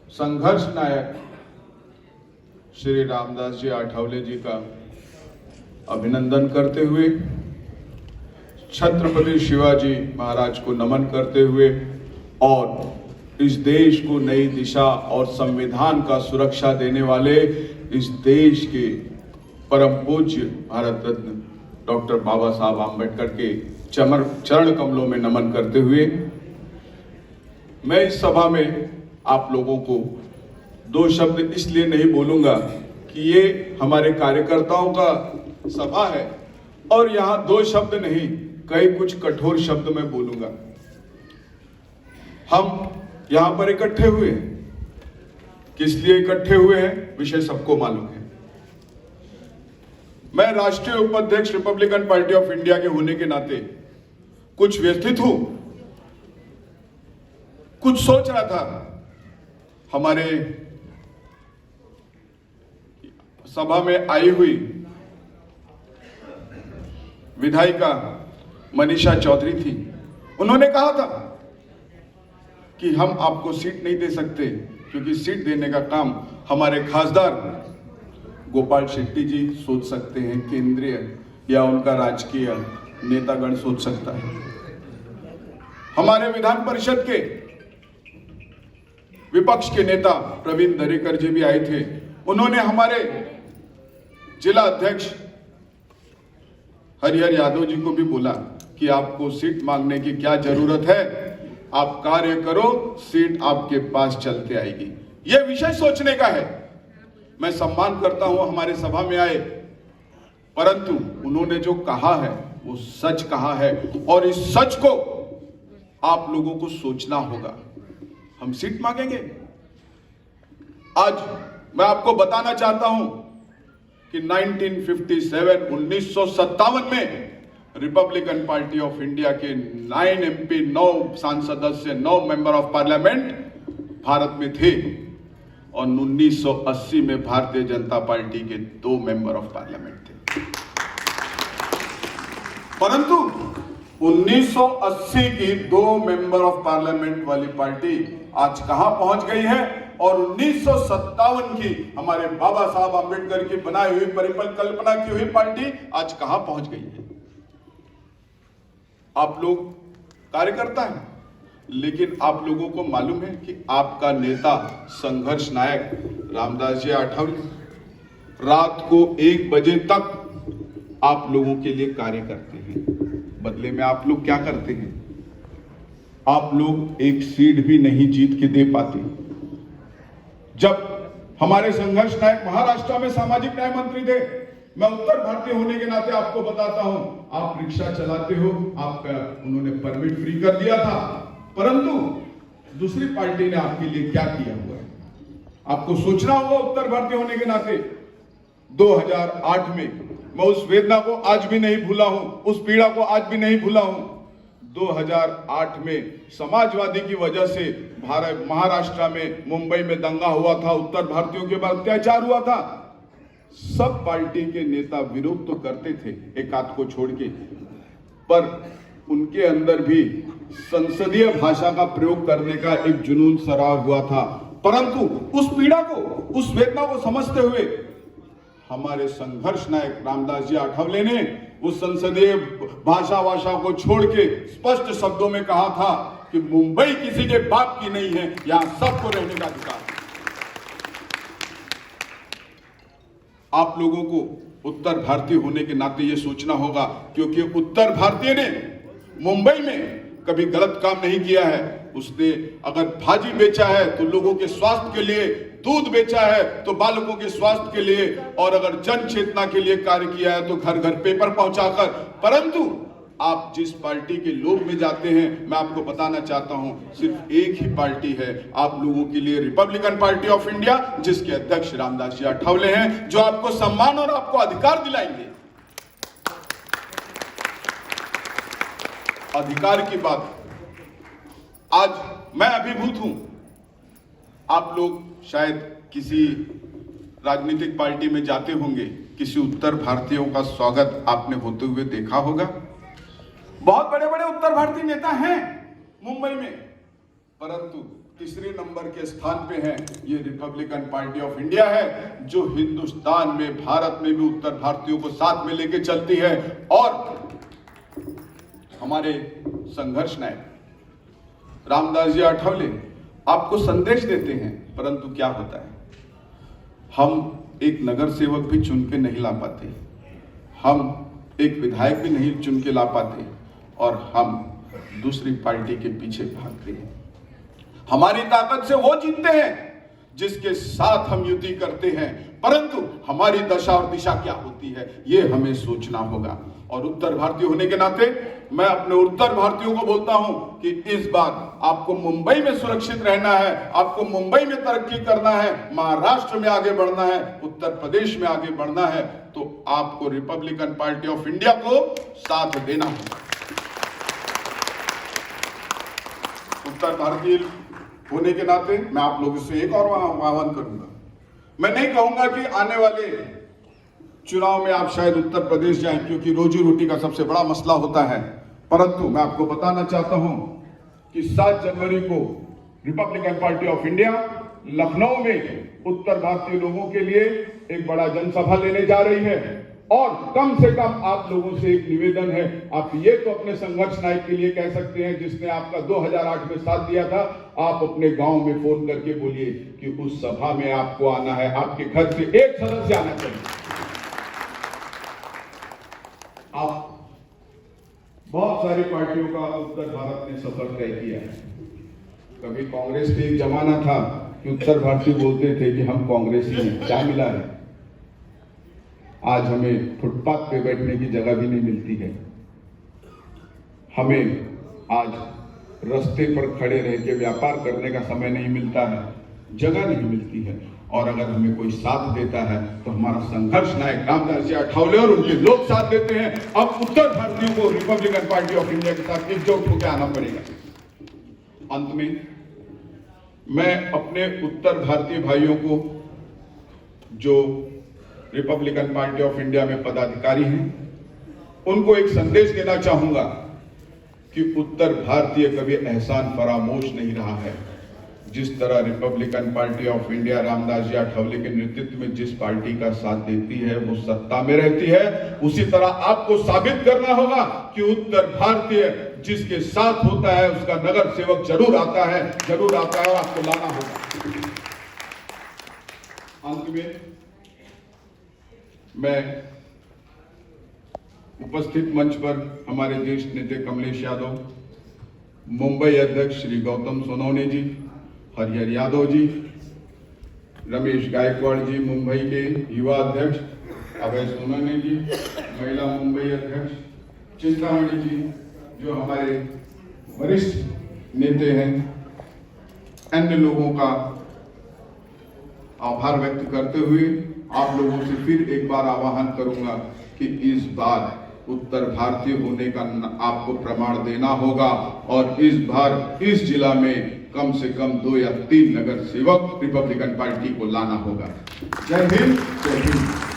संघर्ष नायक श्री रामदास जी आठवले जी का अभिनंदन करते हुए, छत्रपति शिवाजी महाराज को नमन करते हुए और इस देश को नई दिशा और संविधान का सुरक्षा देने वाले इस देश के परम पूज्य भारत रत्न डॉक्टर बाबा साहब आम्बेडकर के चरण कमलों में नमन करते हुए, मैं इस सभा में आप लोगों को दो शब्द इसलिए नहीं बोलूंगा कि ये हमारे कार्यकर्ताओं का सभा है और यहाँ दो शब्द नहीं, कई कुछ कठोर शब्द मैं बोलूंगा। हम यहाँ पर इकट्ठे हुए हैं, किस लिए इकट्ठे हुए हैं विषय सबको मालूम है। मैं राष्ट्रीय उपाध्यक्ष रिपब्लिकन पार्टी ऑफ इंडिया के होने के नाते कुछ व्यथित हूं, कुछ सोच रहा था। हमारे सभा में आई हुई विधायिका मनीषा चौधरी थी, उन्होंने कहा था कि हम आपको सीट नहीं दे सकते क्योंकि सीट देने का काम हमारे खासदार गोपाल शेट्टी जी सोच सकते हैं, केंद्रीय या उनका राजकीय नेतागण सोच सकता है। हमारे विधान परिषद के विपक्ष के नेता प्रवीण दरेकर जी भी आए थे, उन्होंने हमारे जिला अध्यक्ष हरिहर यादव जी को भी बोला कि आपको सीट मांगने की क्या जरूरत है, आप कार्य करो, सीट आपके पास चलते आएगी। यह विषय सोचने का है। मैं सम्मान करता हूं हमारे सभा में आए, परंतु उन्होंने जो कहा है वो सच कहा है और इस सच को आप लोगों को सोचना होगा। हम सीट मांगेंगे। आज मैं आपको बताना चाहता हूं कि 1957 में रिपब्लिकन पार्टी ऑफ इंडिया के 9 MP, 9 सांसद सदस्य, 9 मेंबर ऑफ पार्लियामेंट भारत में थे और 1980 में भारतीय जनता पार्टी के 2 मेंबर ऑफ पार्लियामेंट थे। परंतु 1980 की 2 मेंबर ऑफ पार्लियामेंट वाली पार्टी आज कहां पहुंच गई है और 1957 की हमारे बाबा साहब आम्बेडकर की बनाई हुई परिकल्पना की हुई पार्टी आज कहां पहुंच गई है। आप लोग कार्यकर्ता हैं, लेकिन आप लोगों को मालूम है कि आपका नेता संघर्ष नायक रामदास जी आठवले रात को 1 बजे तक आप लोगों के लिए कार्य करते हैं। बदले में आप लोग क्या करते हैं? आप लोग एक सीट भी नहीं जीत के दे पाते। जब हमारे संघर्ष नायक महाराष्ट्र में सामाजिक न्याय मंत्री थे, मैं उत्तर भारतीय होने के नाते आपको बताता हूं, आप रिक्शा चलाते हो, आपका उन्होंने परमिट फ्री कर दिया था, परंतु दूसरी पार्टी ने आपके लिए क्या किया हुआ है आपको सोचना होगा। उत्तर भारतीय होने के नाते 2008 में मैं उस वेदना को आज भी नहीं भूला हूं, उस पीड़ा को आज भी नहीं भूला हूं। 2008 में समाजवादी की वजह से महाराष्ट्र में, मुंबई में दंगा हुआ था, उत्तर भारतीयों के ऊपर अत्याचार हुआ था। सब पार्टी के नेता विरोध तो करते थे एक आध को छोड़ के, पर उनके अंदर भी संसदीय भाषा का प्रयोग करने का एक जुनून सरार हुआ था। परंतु उस पीड़ा को, उस वेदना को समझते हुए हमारे संघर्ष नायक रामदास जी आठवले ने उस संसदीय भाषा को छोड़ के स्पष्ट शब्दों में कहा था कि मुंबई किसी के बाप की नहीं है, यहां सबको रहने का अधिकार है। आप लोगों को उत्तर भारतीय होने के नाते यह सोचना होगा, क्योंकि उत्तर भारतीय ने मुंबई में कभी गलत काम नहीं किया है। उसने अगर भाजी बेचा है तो लोगों के स्वास्थ्य के लिए, दूध बेचा है तो बालकों के स्वास्थ्य के लिए, और अगर जन चेतना के लिए कार्य किया है तो घर घर पेपर पहुंचाकर। परंतु आप जिस पार्टी के लोभ में जाते हैं, मैं आपको बताना चाहता हूं, सिर्फ एक ही पार्टी है आप लोगों के लिए, रिपब्लिकन पार्टी ऑफ इंडिया, जिसके अध्यक्ष रामदास जी आठवले हैं, जो आपको सम्मान और आपको अधिकार दिलाएंगे। अधिकार की बात, आज मैं अभिभूत हूं। आप लोग शायद किसी राजनीतिक पार्टी में जाते होंगे, किसी उत्तर भारतीयों का स्वागत आपने होते हुए देखा होगा। बहुत बड़े बड़े उत्तर भारतीय नेता हैं मुंबई में, परंतु तीसरे नंबर के स्थान पे है ये रिपब्लिकन पार्टी ऑफ इंडिया है, जो हिंदुस्तान में, भारत में भी उत्तर भारतीयों को साथ में लेके चलती है। और हमारे संघर्ष नायक रामदास जी आठवले आपको संदेश देते हैं, परंतु क्या होता है, हम एक नगर सेवक भी चुन के नहीं ला पाते, हम एक विधायक भी नहीं चुन के ला पाते, और हम दूसरी पार्टी के पीछे भागते हैं। हमारी ताकत से वो जीतते हैं जिसके साथ हम युति करते हैं, परंतु हमारी दशा और दिशा क्या होती है ये हमें सोचना होगा। और उत्तर भारतीय होने के नाते मैं अपने उत्तर भारतीयों को बोलता हूं कि इस बार आपको मुंबई में सुरक्षित रहना है, आपको मुंबई में तरक्की करना है, महाराष्ट्र में आगे बढ़ना है, उत्तर प्रदेश में आगे बढ़ना है, तो आपको रिपब्लिकन पार्टी ऑफ इंडिया को साथ देना होगा। उत्तर भारतीय होने के नाते मैं आप लोगों से एक और आह्वान करूंगा। मैं नहीं कहूंगा कि आने वाले चुनाव में आप शायद उत्तर प्रदेश जाएं, क्योंकि रोजी रोटी का सबसे बड़ा मसला होता है, परंतु मैं आपको बताना चाहता हूं कि 7 जनवरी को Republican Party of India Lucknow में उत्तर भारतीय लोगों के लिए एक बड़ा जनसभा लेने जा रही है। और कम से कम आप लोगों से एक निवेदन है, आप ये तो अपने संघर्ष नायक के लिए कह सकते हैं जिसने आपका 2008 में साथ दिया था, आप अपने गांव में फोन करके बोलिए कि उस सभा में आपको आना है, आपके घर से एक सदस्य आना चाहिए। आप बहुत सारी पार्टियों का उत्तर भारत ने सफर तय किया है। कभी कांग्रेस के एक जमाना था कि उत्तर भारतीय बोलते थे कि हम कांग्रेसी हैं, क्या मिला है, आज हमें फुटपाथ पे बैठने की जगह भी नहीं मिलती है, हमें आज रास्ते पर खड़े रह के व्यापार करने का समय नहीं मिलता है, जगह नहीं मिलती है। और अगर हमें कोई साथ देता है तो हमारा संघर्ष नायक रामदास जी आठवले और उनके लोग साथ देते हैं। अब उत्तर भारतीयों को रिपब्लिकन पार्टी ऑफ इंडिया के साथ एकजुट होकर आना पड़ेगा। अंत में मैं अपने उत्तर भारतीय भाइयों को, जो रिपब्लिकन पार्टी ऑफ इंडिया में पदाधिकारी हैं, उनको एक संदेश देना चाहूंगा कि उत्तर भारतीय कभी एहसान फरामोश नहीं रहा है। जिस तरह Republican Party of India Ramdas ji Athawale के नेतृत्व में जिस पार्टी का साथ देती है वो सत्ता में रहती है, उसी तरह आपको साबित करना होगा कि उत्तर भारतीय जिसके साथ होता है उसका नगर सेवक जरूर आता है और आपको लाना होगा। अंत में मैं उपस्थित मंच पर हमारे ज्येष्ठ नेता कमलेश यादव, मुंबई अध्यक्ष श्री गौतम सोनवणे जी, हरिहर यादव जी, रमेश गायकवाड़ जी मुंबई के युवा अध्यक्ष, अभय सोनवणे जी महिला मुंबई अध्यक्ष, चिंतामणि जी जो हमारे वरिष्ठ नेता हैं, अन्य लोगों का आभार व्यक्त करते हुए आप लोगों से फिर एक बार आह्वान करूंगा कि इस बार उत्तर भारतीय होने का आपको प्रमाण देना होगा और इस बार इस जिला में कम से कम 2 या 3 नगर सेवक रिपब्लिकन पार्टी को लाना होगा। जय हिंद, जय हिंद।